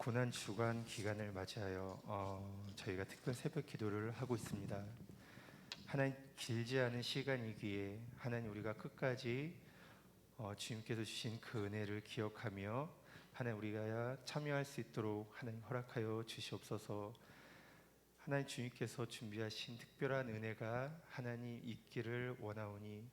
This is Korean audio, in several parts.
고난 주간 기간을 맞이하여 저희가 특별 새벽 기도를 하고 있습니다. 하나님, 길지 않은 시간이기에 하나님, 우리가 끝까지 주님께서 주신 그 은혜를 기억하며 하나님, 우리가 참여할 수 있도록 하나님 허락하여 주시옵소서. 하나님, 주님께서 준비하신 특별한 은혜가 하나님 있기를 원하오니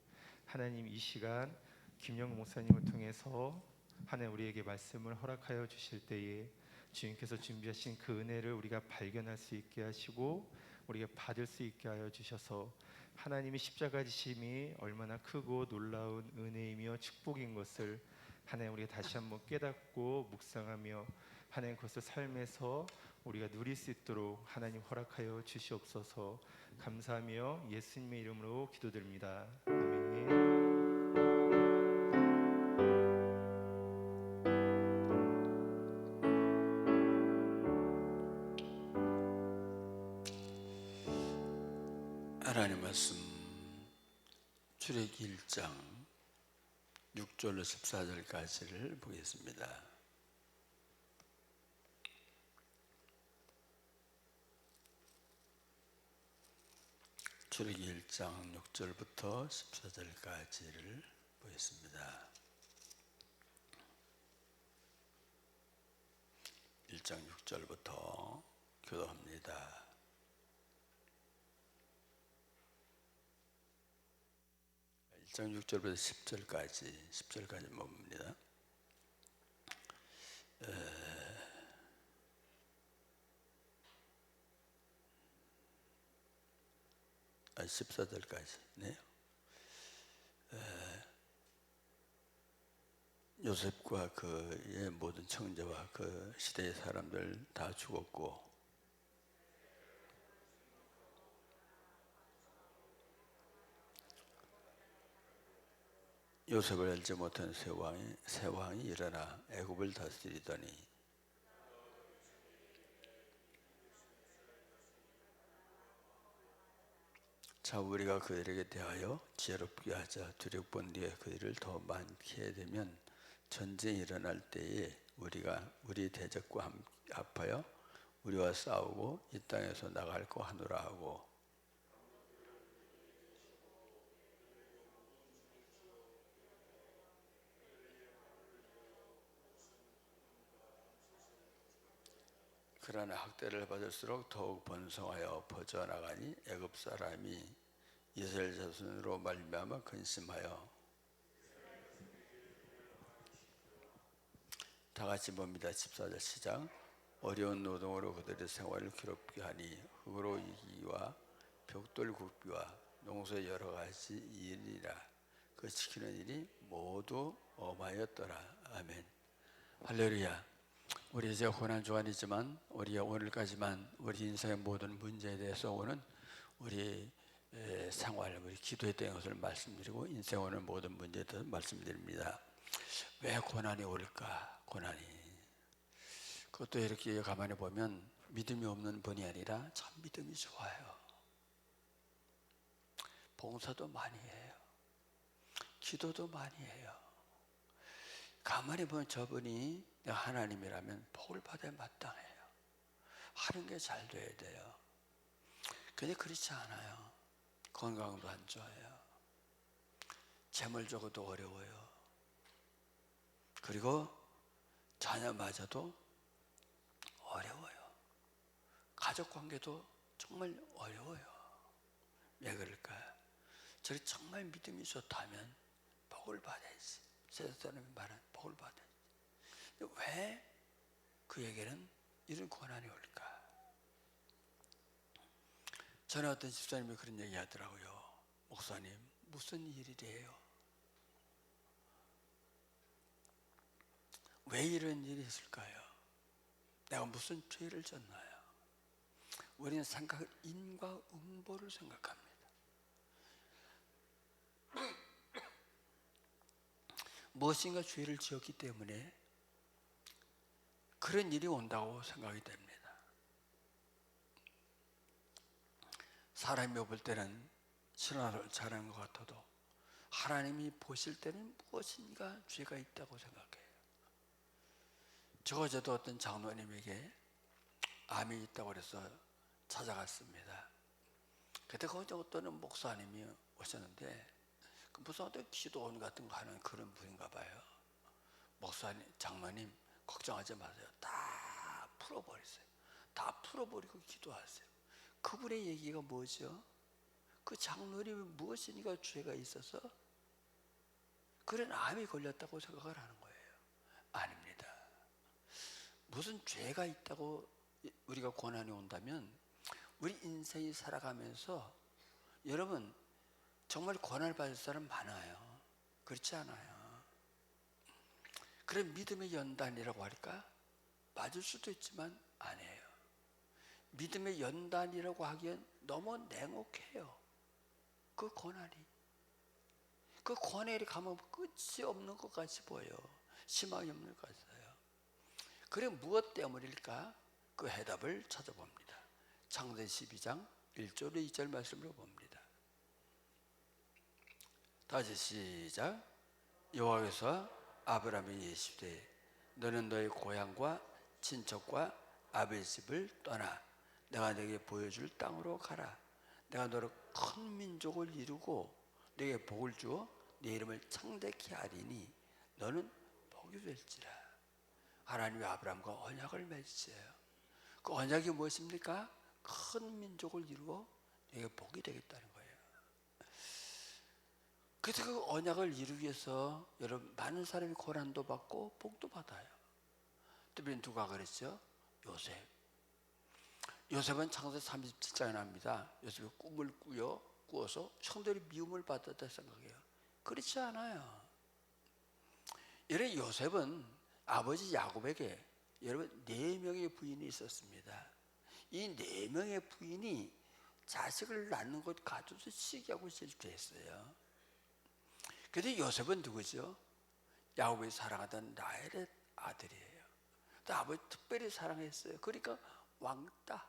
하나님, 이 시간 김영 목사님을 통해서 하나님 우리에게 말씀을 허락하여 주실 때에 주님께서 준비하신 그 은혜를 우리가 발견할 수 있게 하시고 우리가 받을 수 있게 하여 주셔서 하나님의 십자가 지심이 얼마나 크고 놀라운 은혜이며 축복인 것을 하나님 우리가 다시 한번 깨닫고 묵상하며 하나님 그것을 삶에서 우리가 누릴 수 있도록 하나님 허락하여 주시옵소서. 감사하며 예수님의 이름으로 기도드립니다. 아멘. 하나님 말씀 출애기 1장 6절로 14절까지를 보겠습니다. 출애기 1장 6절부터 14절까지를 보겠습니다. 1장 6절부터 교도합니다. 1장 6절부터 10절까지 봅니다. 14절까지네요. 요셉과 그의 모든 청자와 그 시대의 사람들 다 죽었고 요셉을 알지 못한 새 왕이 일어나 애굽을 다스리더니 자, 우리가 그들에게 대하여 지혜롭게 하자. 두렵본 뒤에 그들을 더 많게 해 되면 전쟁이 일어날 때에 우리가 우리 대적과 합하여 우리와 싸우고 이 땅에서 나갈 거 하노라 하고 그러나 학대를 받을수록 더욱 번성하여 퍼져나가니 애굽 사람이 이스라엘 자손으로 말미암아 근심하여 다 같이 봅니다. 14절 시작. 어려운 노동으로 그들의 생활을 괴롭게 하니 흙으로 이기와 벽돌 굽기와 농소의 여러 가지 일이라 그 지키는 일이 모두 엄하였더라. 아멘. 할렐루야. 우리 이제 고난 주간이지만 우리가 오늘까지만 우리 인생의 모든 문제에 대해서 오는 우리 생활, 우리 기도했던 것을 말씀드리고 인생 오는 모든 문제에 대해서 말씀드립니다. 왜 고난이 올까? 고난이. 그것도 이렇게 가만히 보면 믿음이 없는 분이 아니라 참 믿음이 좋아요. 봉사도 많이 해요. 기도도 많이 해요. 가만히 보면 저분이 하나님이라면 복을 받아야 마땅해요. 하는 게 잘 돼야 돼요. 근데 그렇지 않아요. 건강도 안 좋아요. 재물적으로도 어려워요. 그리고 자녀마저도 어려워요. 가족관계도 정말 어려워요. 왜 그럴까요? 저를 정말 믿음이 좋다면 복을 받아야지. 세상사람이 말하는 복을 받아야지. 왜 그에게는 이런 고난이 올까? 전에 어떤 집사님이 그런 얘기 하더라고요. 목사님, 무슨 일이래요? 왜 이런 일이 있을까요? 내가 무슨 죄를 졌나요? 우리는 인과응보를 생각합니다. 무엇인가 죄를 지었기 때문에 그런 일이 온다고 생각이 됩니다. 사람이 볼 때는 신앙을 잘한 것 같아도 하나님이 보실 때는 무엇인가 죄가 있다고 생각해요. 적어져도 어떤 장로님에게 암이 있다고 그래서 찾아갔습니다. 그때 거기 어떤 목사님이 오셨는데 그 무슨 기도원 같은 거 하는 그런 분인가 봐요. 목사님, 장로님 걱정하지 마세요. 다 풀어버렸어요. 다 풀어버리고 기도하세요. 그분의 얘기가 뭐죠? 그 장로님이 무엇이니까 죄가 있어서 그런 암이 걸렸다고 생각을 하는 거예요. 아닙니다. 무슨 죄가 있다고 우리가 고난이 온다면 우리 인생이 살아가면서 여러분 정말 고난을 받을 사람 많아요. 그렇지 않아요. 그래 믿음의 연단이라고 할까? 맞을 수도 있지만 아니에요. 믿음의 연단이라고 하기엔 너무 냉혹해요. 그 고난이. 그 고난이 가면 끝이 없는 것 같이 보여요. 희망이 없는 것 같아요. 그래 무엇 때문일까? 그 해답을 찾아봅니다. 창세기 12장 1절 2절 말씀을 봅니다. 다시 시작. 여호와께서 아브라함에게 이르시되 너는 너의 고향과 친척과 아버지 집을 떠나 내가 네게 보여줄 땅으로 가라. 내가 너를 큰 민족을 이루고 네게 복을 주어 네 이름을 창대케 하리니 너는 복이 될지라. 하나님이 아브라함과 언약을 맺으세요. 그 언약이 무엇입니까? 큰 민족을 이루어 네게 복이 되겠다는 거예요. 그래서 그 언약을 이루기 위해서 여러분 많은 사람이 고난도 받고 복도 받아요. 특별히 누가 그랬죠? 요셉. 요셉은 창세기 37장에 나옵니다. 요셉이 꿈을 꾸어서 형들이 미움을 받았다 생각해요. 그렇지 않아요. 여러분 요셉은 아버지 야곱에게 여러분 4명의 부인이 있었습니다. 이 4명의 부인이 자식을 낳는 것 가져서 시기하고 질투했어요. 그런데 요셉은 누구죠? 야곱이 사랑하던 라헬의 아들이에요. 또 아버지 특별히 사랑했어요. 그러니까 왕따.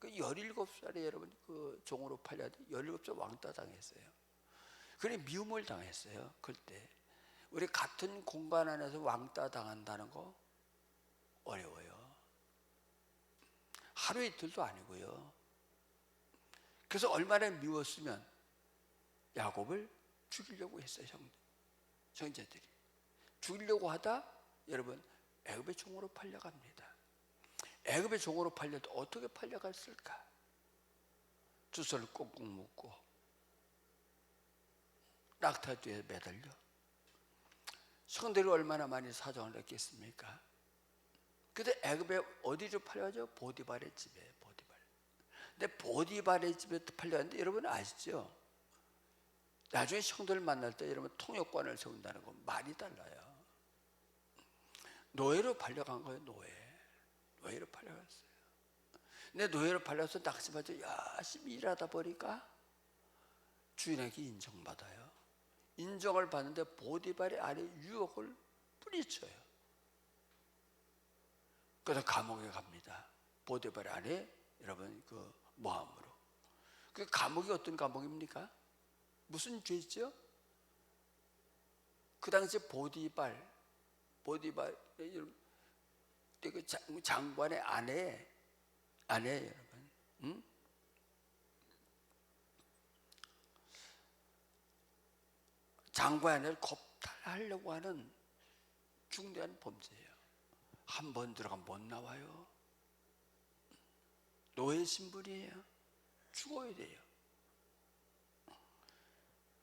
그 17살에 여러분 그 종으로 팔려도 17살 왕따 당했어요. 그래 미움을 당했어요. 그때 우리 같은 공간 안에서 왕따 당한다는 거 어려워요. 하루 이틀도 아니고요. 그래서 얼마나 미웠으면 야곱을 죽이려고 했어요. 형제들이 죽이려고 하다 여러분 애굽의 종으로 팔려갑니다. 애굽의 종으로 팔려도 어떻게 팔려갔을까? 주소를 꽁꽁 묶고 낙타 뒤에 매달려 형들이 얼마나 많이 사정을 했겠습니까? 근데 애굽에 어디로 팔려가죠? 보디발의 집에. 보디발. 근데 보디발의 집에 팔려갔는데 여러분 아시죠? 나중에 형들을 만날 때 여러분 통역관을 세운다는 건 말이 달라요. 노예로 팔려간 거예요. 노예로 팔려갔어요. 근데 노예로 팔려서 낚시받아 열심히 일하다 보니까 주인에게 인정받아요. 인정을 받는데 보디발의 아내 유혹을 뿌리쳐요. 그래서 감옥에 갑니다. 보디발의 아내 여러분 그 모함으로. 그 감옥이 어떤 감옥입니까? 무슨 죄죠? 그 당시 보디발 그 장관의 아내 여러분, 응? 장관의 아내를 겁탈하려고 하는 중대한 범죄예요. 한 번 들어가면 못 나와요. 노예 신분이에요. 죽어야 돼요.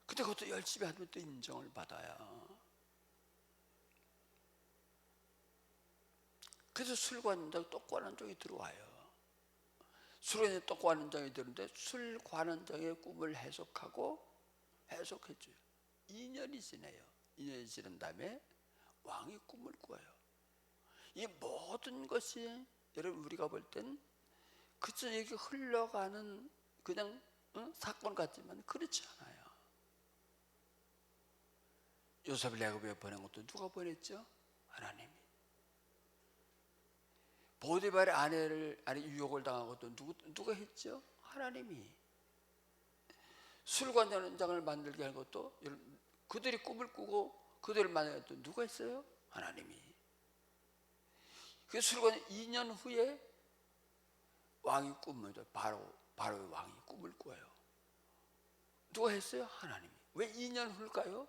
근데 그것도 열심히 하면 또 인정을 받아요. 그래서 술관원장 또 관원장이 들어와요. 술관원장이 또 관원장이 들어오는데 술관원장의 꿈을 해석해줘요. 2년이 지나요. 2년이 지난 다음에 왕이 꿈을 꿔요. 이 모든 것이 여러분 우리가 볼 땐 그저 이렇게 흘러가는 그냥 사건 같지만 그렇지 않아요. 요셉을 애굽에 보낸 것도 누가 보냈죠? 하나님이. 보디발의 아내를 유혹을 당한 것도 누가 했죠? 하나님이. 술관원장을 만들게 한 것도 그들이 꿈을 꾸고 그들을 만든 것도 누가 했어요? 하나님이. 그 술관 2년 후에 왕이 꿈을 바로의 왕이 꿈을 꿔요. 누가 했어요? 하나님이. 왜 2년 후일까요?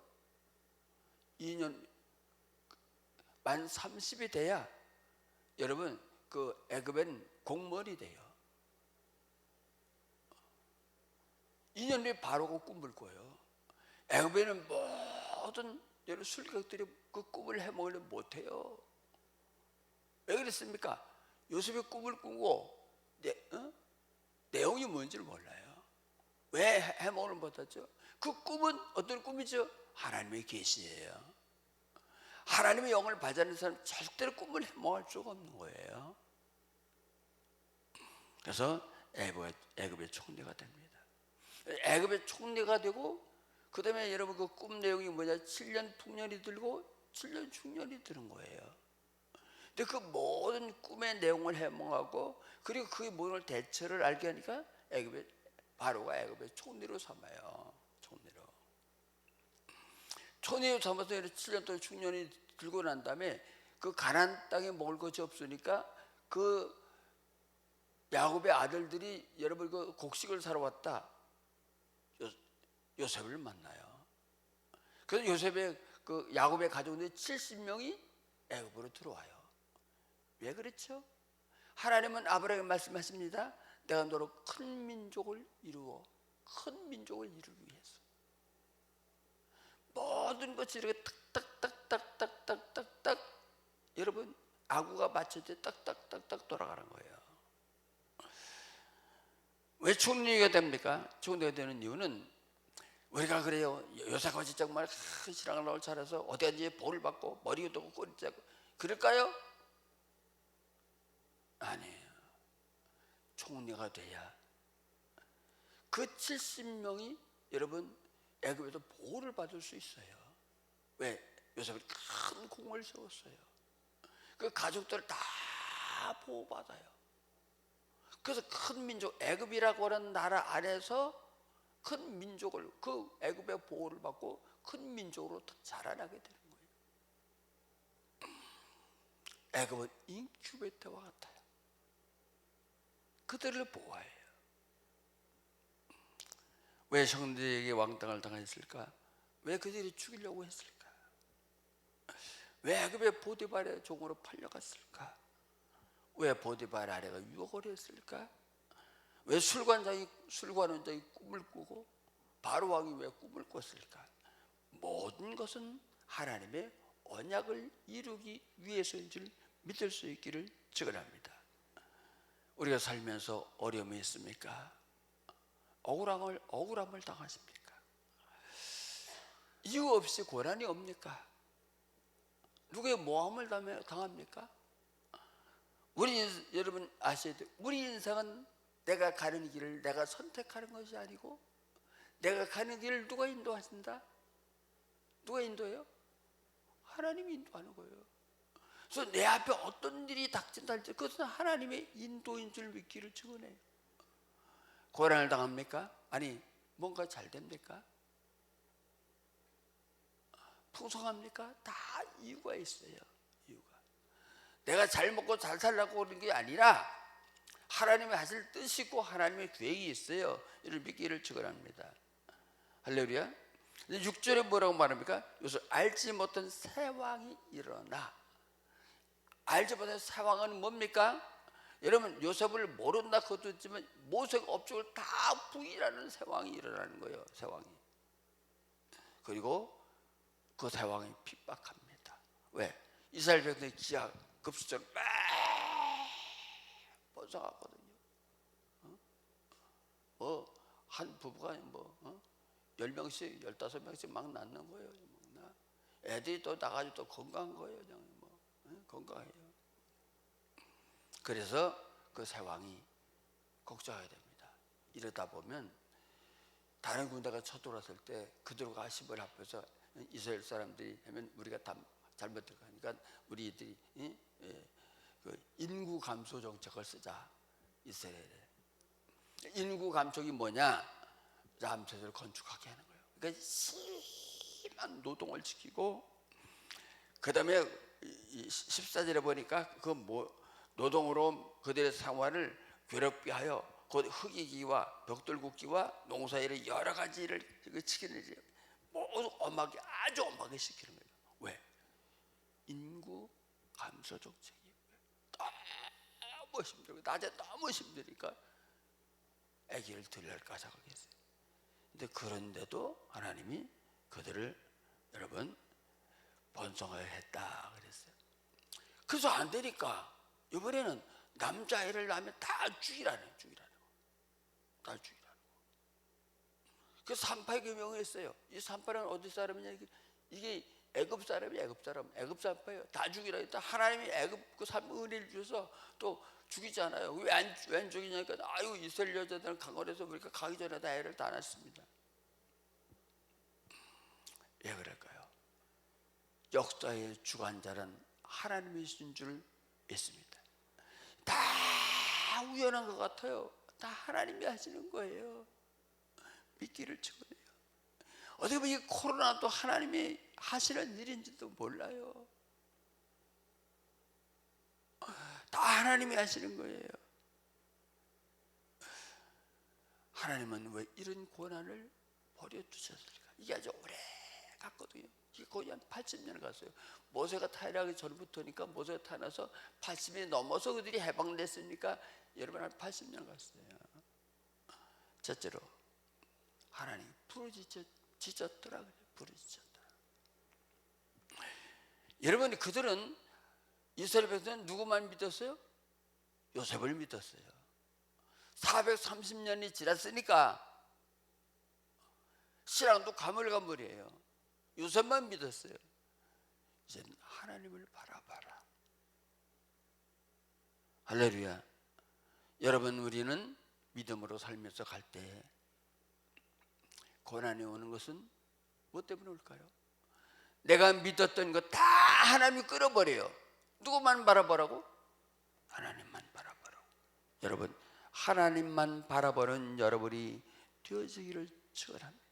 2년 만 30이 돼야 여러분 그 애굽엔 공무원이 돼요. 2년 후에 바로가 꿈을 꿔요. 애굽에는 모든 여러 술객들이 그 꿈을 해먹으려 못해요. 왜 그랬습니까? 요셉의 꿈을 꾸고 내용이 뭔지를 몰라요. 왜 해먹을 못하죠? 그 꿈은 어떤 꿈이죠? 하나님의 계시예요. 하나님의 영을 받아는 사람 절대로 꿈을 해먹을 수가 없는 거예요. 그래서 애굽의 총리가 됩니다. 애굽의 총리가 되고 그 다음에 여러분 그 꿈 내용이 뭐냐? 7년 풍년이 들고 7년 중년이 드는 거예요. 근데 그 모든 꿈의 내용을 해몽하고 그리고 그 모든 대처를 알게 하니까 바로가 애굽의 총리로 삼아요. 총리로 삼아서 7년 동안 중년이 들고 난 다음에 그 가나안 땅에 먹을 것이 없으니까 그 야곱의 아들들이 여러분 그 곡식을 사러 왔다. 요셉을 만나요. 그래서 요셉의 그 야곱의 가족들이 70명이 애굽으로 들어와요. 왜 그렇죠? 하나님은 아브라함에게 말씀하십니다. 내가 너로 큰 민족을 이루기 위해서 모든 것이 이렇게 딱딱딱딱딱딱딱 여러분 아구가 맞춰져 딱딱딱딱 돌아가는 거예요. 왜 총리가 됩니까? 총리가 되는 이유는 우리가 그래요. 요셉같이 정말 큰 신앙을 잘해서 어디 가든지 복을 받고 머리가 되고 꼬리 짜고 그럴까요? 아니에요. 총리가 돼야 그 70명이 여러분 애굽에서 보호를 받을 수 있어요. 왜? 요셉은 큰 공을 세웠어요. 그 가족들을 다 보호받아요. 그래서 큰 민족 애굽이라고 하는 나라 안에서 큰 민족을 그 애굽의 보호를 받고 큰 민족으로 자라나게 되는 거예요. 애굽은 인큐베이터와 같아요. 그들을 보호해요. 왜 형들에게 왕당을 당했을까? 왜 그들이 죽이려고 했을까? 왜 애굽의 보디발의 종으로 팔려갔을까? 왜 보디발 아내가 유혹을 했을까? 왜 술관원장이 꿈을 꾸고 바로 왕이 왜 꿈을 꿨을까? 모든 것은 하나님의 언약을 이루기 위해서인 줄 믿을 수 있기를 축원합니다. 우리가 살면서 어려움이 있습니까? 억울함을 당하십니까? 이유 없이 고난이 옵니까? 누구의 모함을 당합니까? 여러분 아셔야 돼요. 우리 인생은 내가 가는 길을 내가 선택하는 것이 아니고 내가 가는 길을 누가 인도하신다? 누가 인도해요? 하나님이 인도하는 거예요. 그래서 내 앞에 어떤 일이 닥친다 할지 그것은 하나님의 인도인 줄 믿기를 축원해요. 고난을 당합니까? 아니 뭔가 잘 됩니까? 풍성합니까? 다 이유가 있어요. 이유가 내가 잘 먹고 잘 살라고 그런 게 아니라 하나님이 하실 뜻이고 하나님의 계획이 있어요. 이를 믿기를 축원합니다. 할렐루야. 6절에 뭐라고 말합니까? 여기서 알지 못한 새 왕이 일어나. 알지 못한 새 왕은 뭡니까? 여러분 요셉을 모른다 그것도 있지만 모색 업적을 다 부인하는 새 왕이 일어나는 거예요. 새 왕이. 그리고 그 새 왕이 핍박합니다. 왜? 이스라엘 백성의 기하 급수적으로 막 뻗어가거든요. 한 부부가 10명씩 15명씩 막 낳는 거예요. 애들이 또 나가지고 또 건강한 거예요. 건강해요. 그래서 그 새 왕이 걱정하게 됩니다. 이러다 보면 다른 군대가 쳐들어왔을 때 그들과 힘을 합해서 이스라엘 사람들이 하면 우리가 다 잘못하니까 우리들이 그 인구 감소 정책을 쓰자. 이스라엘에 인구 감축이 뭐냐? 람세를 건축하게 하는 거예요. 그러니까 심한 노동을 지키고 그 다음에 14절에 보니까 그 노동으로 그들의 생활을 괴롭게 하여 곧 흑이기와 벽돌굽기와 농사일의 여러 가지를 시키는 모두 엄하게, 아주 엄하게 시키는 거예요. 왜? 인구 감소 정책이 너무 힘들고 낮에 너무 힘드니까 아기를 들릴까 생각했어요. 근데 그런데도 하나님이 그들을 여러분 번성하여 했다 그랬어요. 그래서 안 되니까 이번에는 남자애를 낳으면 다 죽이라는 다 죽이라는 거. 그 산파 규명했어요. 이 산파는 어디 사람이냐? 이게 애굽 사람이 애굽 산파예요. 다 죽이라 했다. 하나님이 애굽 그 삶 은혜를 주셔서 또 죽이잖아요. 왜 안 죽이냐니까 아유 이스라엘 여자들은 강건해서 우리가 가기 전에 다 애를 다 낳습니다. 왜 그럴까요? 역사의 주관자는 하나님이신 줄 믿습니다. 다 우연한 것 같아요. 다 하나님이 하시는 거예요. 믿기를 축원해요. 어떻게 보면 이 코로나도 하나님이 하시는 일인지도 몰라요. 다 하나님이 하시는 거예요. 하나님은 왜 이런 고난을 버려두셨을까? 이게 아주 오래 갔거든요. 이게 거의 한 80년 갔어요. 모세가 타락하기 전부터니까 모세가 타나서 80년이 넘어서 그들이 해방됐으니까 여러분 한 80년 갔어요. 첫째로 하나님 부르짖었더라 그래요. 부르짖었더라. 여러분 그들은 이스라엘 백성은 누구만 믿었어요? 요셉을 믿었어요. 430년이 지났으니까 신앙도 가물가물이에요. 요셉만 믿었어요. 이제 하나님을 바라봐라. 할렐루야. 여러분 우리는 믿음으로 살면서 갈 때 고난이 오는 것은 무엇 때문에 올까요? 내가 믿었던 거 다 하나님이 끌어버려요. 누구만 바라보라고? 하나님만 바라보라고. 여러분 하나님만 바라보는 여러분이 되어지기를 축원합니다.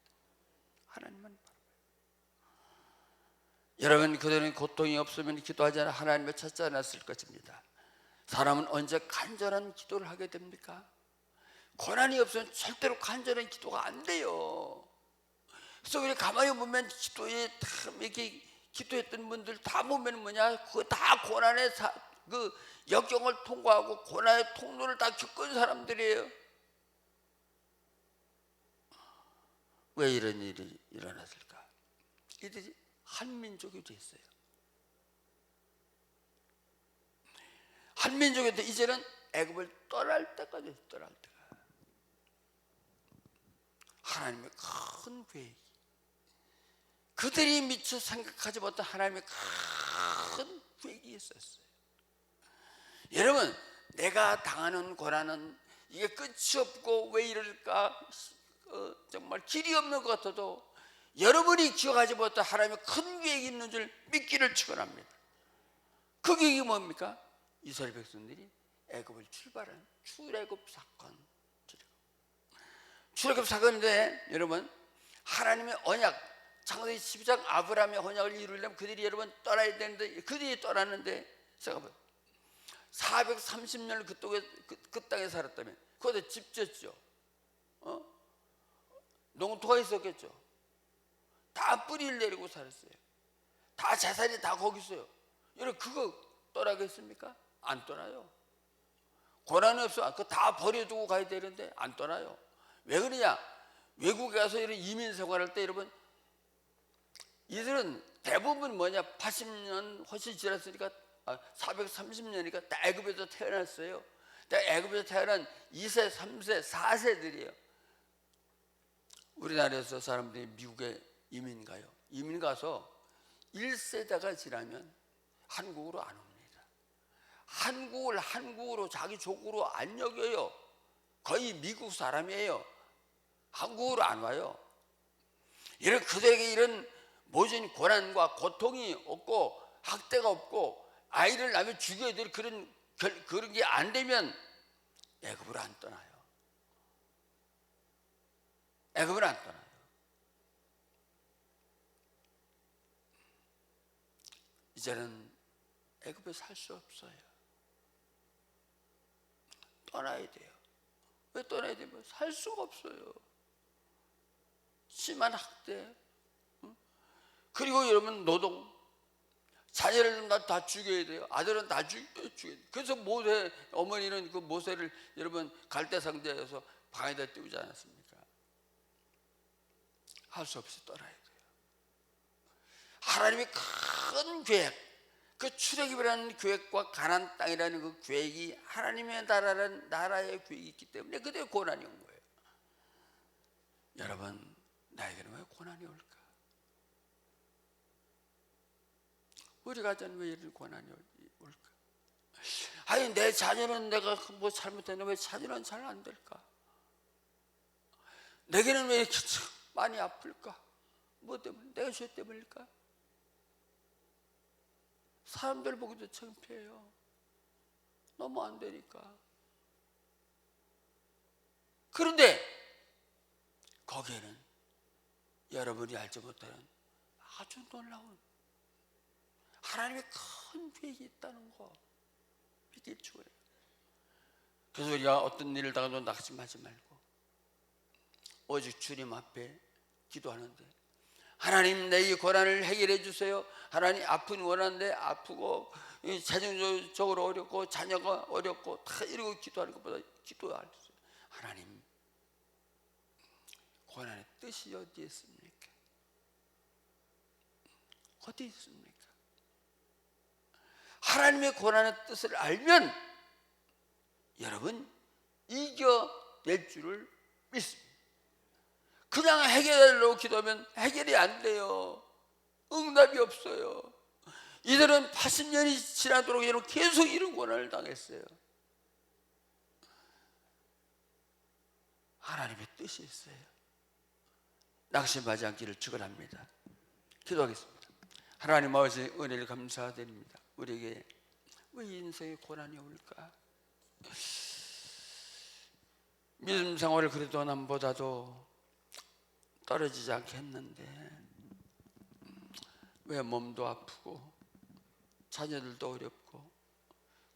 하나님만 바라봐요. 여러분 그들은 고통이 없으면 기도하지 않아 하나님을 찾지 않았을 것입니다. 사람은 언제 간절한 기도를 하게 됩니까? 고난이 없으면 절대로 간절한 기도가 안 돼요. 그래서 우리 가만히 보면 기도에 참 이렇게 기도했던 분들 다 보면 뭐냐? 그거 다 고난의 그 역경을 통과하고 고난의 통로를 다 겪은 사람들이에요. 왜 이런 일이 일어났을까? 이들이 한민족이 됐어요. 한민족이 돼 이제는 애굽을 떠날 때까지 떠날 때가 하나님의 큰 계획이 그들이 미처 생각하지 못한 하나님의 큰 계획이 있었어요. 여러분 내가 당하는 고난은 이게 끝이 없고 왜 이럴까 정말 길이 없는 것 같아도 여러분이 기억하지 못한 하나님의 큰 계획이 있는 줄 믿기를 축원합니다. 그 계획이 뭡니까? 이스라엘 백성들이 애굽을 출발한 출애굽 사건. 출애굽 사건인데 여러분 하나님의 언약 창세기 12장 아브라함의 언약을 이루려면 그들이 여러분 떠나야 되는데 그들이 떠났는데 잠깐만 430년을 그 땅에 살았다면 거기다 집 지었죠. 농토가 있었겠죠. 다 뿌리를 내리고 살았어요. 다 재산이 다 거기 있어요. 여러분 그거 떠나겠습니까? 안 떠나요. 고난이 없어. 그거 다 버려두고 가야 되는데 안 떠나요. 왜 그러냐? 외국에 가서 이런 이민 생활할 때 여러분 이들은 대부분 뭐냐? 80년 훨씬 지났으니까 430년이니까 다 애굽에서 태어났어요. 다 애굽에서 태어난 2세, 3세, 4세들이에요. 우리나라에서 사람들이 미국에 이민 가요. 이민 가서 1세대가 지나면 한국으로 안 옵니다. 한국으로 자기 족으로 안 여겨요. 거의 미국 사람이에요. 한국으로 안 와요. 이런 그들에게 이런 모진 고난과 고통이 없고 학대가 없고 아이를 낳으면 죽여야 될 그런 게 안 되면 애굽을 안 떠나요. 애굽을 안 떠나요. 이제는 애굽에 살 수 없어요. 떠나야 돼요. 왜 떠나야 되면 살 수가 없어요. 심한 학대, 그리고 여러분 노동, 자녀를 다 죽여야 돼요. 아들은 다 죽여야 돼요. 그래서 모세 어머니는 그 모세를 여러분 갈대상자에서 방에다 띄우지 않았습니까? 할 수 없이 떠나야 돼요. 하나님의 큰 계획, 그 출애굽이라는 계획과 가나안 땅이라는 그 계획이 하나님의 나라의 계획이 있기 때문에 그때 고난이 온 거예요. 여러분, 나에게는 왜 고난이 올까? 우리 가정은 왜 이런 고난이 올까? 아니, 내 자녀는 내가 뭐 잘못했는데 왜 자녀는 잘 안 될까? 내게는 왜 이렇게 많이 아플까? 뭐 때문에? 내가 죄 때문일까? 사람들 보기도 창피해요. 너무 안 되니까. 그런데 거기에는 여러분이 알지 못하는 아주 놀라운 하나님의 큰 계획이 있다는 거 믿길 주어요. 그래서 우리가 어떤 일을 당해도 낙심하지 말고 오직 주님 앞에 기도하는데, 하나님 내 이 고난을 해결해 주세요. 하나님 아픈 원하는데 아프고 재정적으로 어렵고 자녀가 어렵고 다 이러고 기도하는 것보다 기도할 수 있어요. 하나님, 고난의 뜻이 어디에 있습니까? 어디 있습니까? 하나님의 고난의 뜻을 알면 여러분 이겨낼 줄을 믿습니다. 그냥 해결하려고 기도하면 해결이 안 돼요. 응답이 없어요. 이들은 80년이 지나도록 여러분 계속 이런 고난을 당했어요. 하나님의 뜻이 있어요. 낙심하지 않기를 축원합니다. 기도하겠습니다. 하나님 아버지, 은혜를 감사드립니다. 우리에게 왜 인생의 고난이 올까? 믿음 생활을 그래도 남보다도 떨어지지 않게 했는데 왜 몸도 아프고 자녀들도 어렵고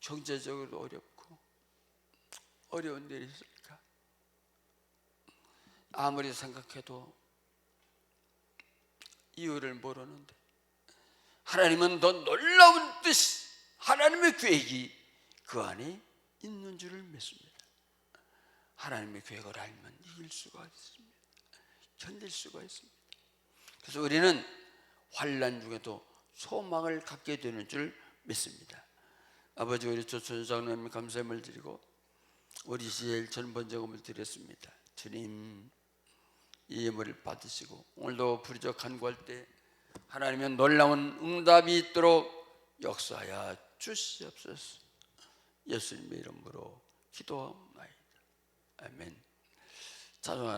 경제적으로도 어렵고 어려운 일이 있을까? 아무리 생각해도 이유를 모르는데 하나님은 더 놀라운 뜻이, 하나님의 계획이 그 안에 있는 줄을 믿습니다. 하나님의 계획을 알면 이길 수가 있습니다. 견딜 수가 있습니다. 그래서 우리는 환난 중에도 소망을 갖게 되는 줄 믿습니다. 아버지, 우리 조천장님 감사함을 드리고 우리 제일 전번제금을 드렸습니다. 주님, 이 예물을 받으시고 오늘도 부르짖어 구할 때 하나님의 놀라운 응답이 있도록 역사하여 주시옵소서. 예수님의 이름으로 기도하옵나이다. 아멘. 찬송하